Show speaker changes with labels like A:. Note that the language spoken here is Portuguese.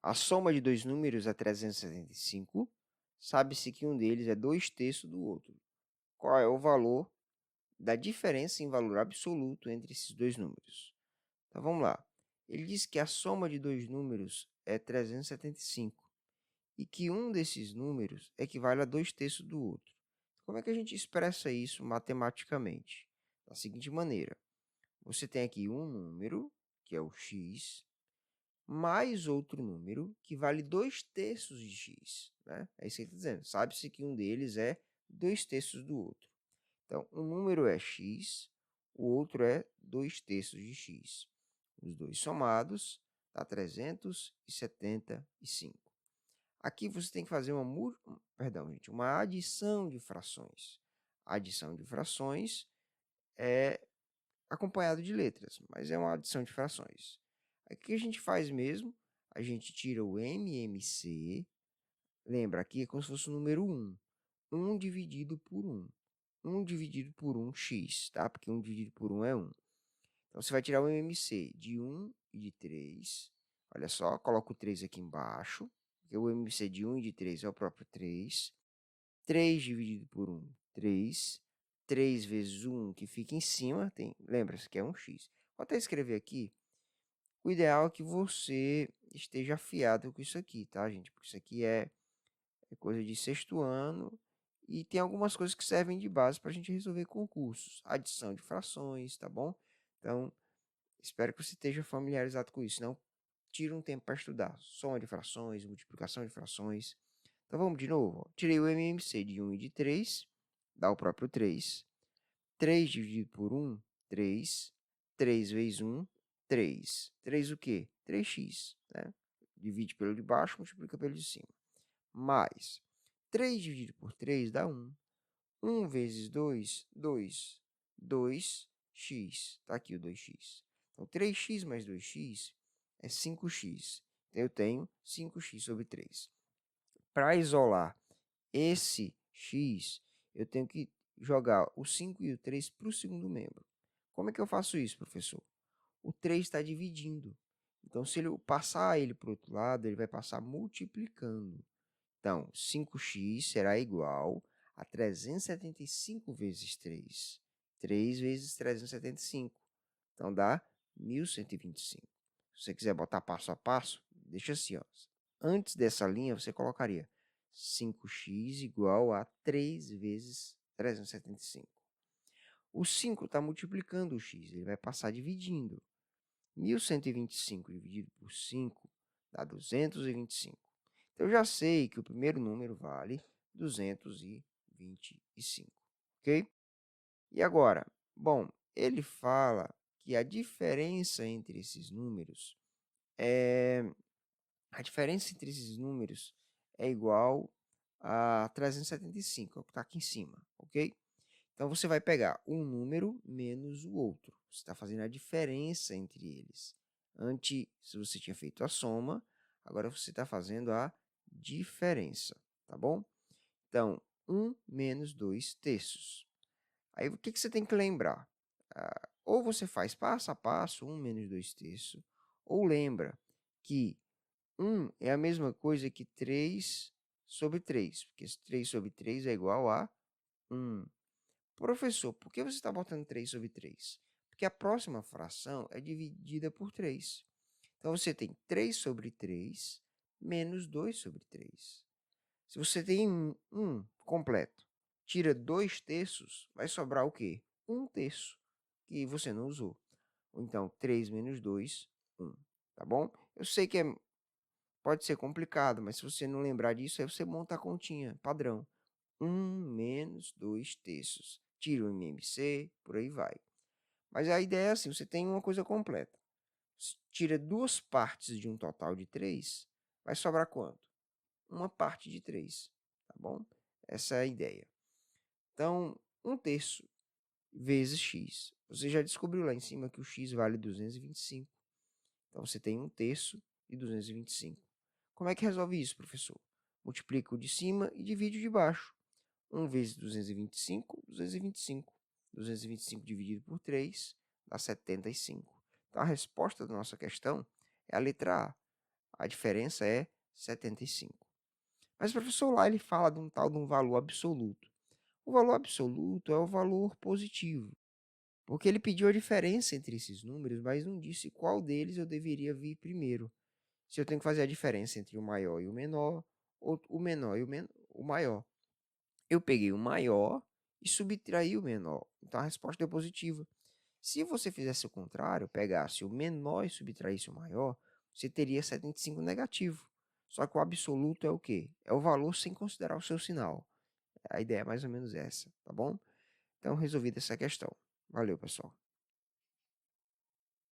A: A soma de dois números é 375. Sabe-se que um deles é 2/3 do outro. Qual é o valor da diferença em valor absoluto entre esses dois números? Então, vamos lá. Ele diz que a soma de dois números é 375 e que um desses números equivale a 2/3 do outro. Como é que a gente expressa isso matematicamente? Da seguinte maneira. Você tem aqui um número, que é o x, mais outro número, que vale 2/3 de x. Né? É isso que ele está dizendo. Sabe-se que um deles é 2/3 do outro. Então, um número é x, o outro é 2/3 de x. Os dois somados dá 375. Aqui você tem que fazer uma adição de frações. A adição de frações é acompanhado de letras, mas é uma adição de frações. Aqui o que a gente faz mesmo? A gente tira o MMC. Lembra, aqui é como se fosse o número 1. 1 dividido por 1. 1 dividido por 1, x, tá? Porque 1 dividido por 1 é 1. Então, você vai tirar o MMC de 1 e de 3. Olha só, coloca o 3 aqui embaixo. Porque o MMC de 1 e de 3 é o próprio 3. 3 dividido por 1, 3. 3 vezes o 1 que fica em cima, lembra-se que é um x. Vou até escrever aqui. O ideal é que você esteja afiado com isso aqui, tá, gente? Porque isso aqui é coisa de sexto ano e tem algumas coisas que servem de base para a gente resolver concursos. Adição de frações, tá bom? Então, espero que você esteja familiarizado com isso. Não tira um tempo para estudar. Soma de frações, multiplicação de frações. Então, vamos de novo. Tirei o MMC de 1 e de 3, dá o próprio 3. 3 dividido por 1, 3. 3 vezes 1, 3. 3 o quê? 3x. Né? Divide pelo de baixo, multiplica pelo de cima. Mais 3 dividido por 3 dá 1. 1 vezes 2, 2. 2x. Está aqui o 2x. Então, 3x mais 2x é 5x. Então, eu tenho 5x sobre 3. Para isolar esse x, eu tenho que jogar o 5 e o 3 para o segundo membro. Como é que eu faço isso, professor? O 3 está dividindo. Então, se eu passar ele para o outro lado, ele vai passar multiplicando. Então, 5x será igual a 375 vezes 3. 3 vezes 375. Então, dá 1125. Se você quiser botar passo a passo, deixa assim. Ó. Antes dessa linha, você colocaria 5x igual a 3 vezes 375. O 5 está multiplicando o x, ele vai passar dividindo. 1125 dividido por 5 dá 225. Então, eu já sei que o primeiro número vale 225, ok? E agora, bom, ele fala que a diferença entre esses números é igual a 375, é o que está aqui em cima, ok? Então, você vai pegar um número menos o outro. Você está fazendo a diferença entre eles. Antes, se você tinha feito a soma, agora você está fazendo a diferença, tá bom? Então, 1 menos 2/3. Aí, o que você tem que lembrar? Ou você faz passo a passo, 1 menos 2/3, ou lembra que 1 é a mesma coisa que 3 sobre 3, porque 3 sobre 3 é igual a 1. Professor, por que você está botando 3 sobre 3? Porque a próxima fração é dividida por 3. Então, você tem 3 sobre 3 menos 2 sobre 3. Se você tem 1 completo, tira 2/3, vai sobrar o quê? 1/3, que você não usou. Então, 3 menos 2, 1. Tá bom? Eu sei que pode ser complicado, mas se você não lembrar disso, aí você monta a continha, padrão. 1 menos 2/3. Tira o MMC, por aí vai. Mas a ideia é assim, você tem uma coisa completa. Se tira duas partes de um total de 3, vai sobrar quanto? Uma parte de 3, tá bom? Essa é a ideia. Então, 1/3 vezes x. Você já descobriu lá em cima que o x vale 225. Então, você tem 1/3 de 225. Como é que resolve isso, professor? Multiplica o de cima e divide o de baixo. 1 vezes 225, 225. 225 dividido por 3 dá 75. Então, a resposta da nossa questão é a letra A. A diferença é 75. Mas o professor lá ele fala de um tal de um valor absoluto. O valor absoluto é o valor positivo, porque ele pediu a diferença entre esses números, mas não disse qual deles eu deveria vir primeiro. Se eu tenho que fazer a diferença entre o maior e o menor, ou o menor e o maior. Eu peguei o maior e subtraí o menor. Então a resposta deu positiva. Se você fizesse o contrário, pegasse o menor e subtraísse o maior, você teria 75 negativo. Só que o absoluto é o quê? É o valor sem considerar o seu sinal. A ideia é mais ou menos essa, tá bom? Então, resolvida essa questão. Valeu, pessoal.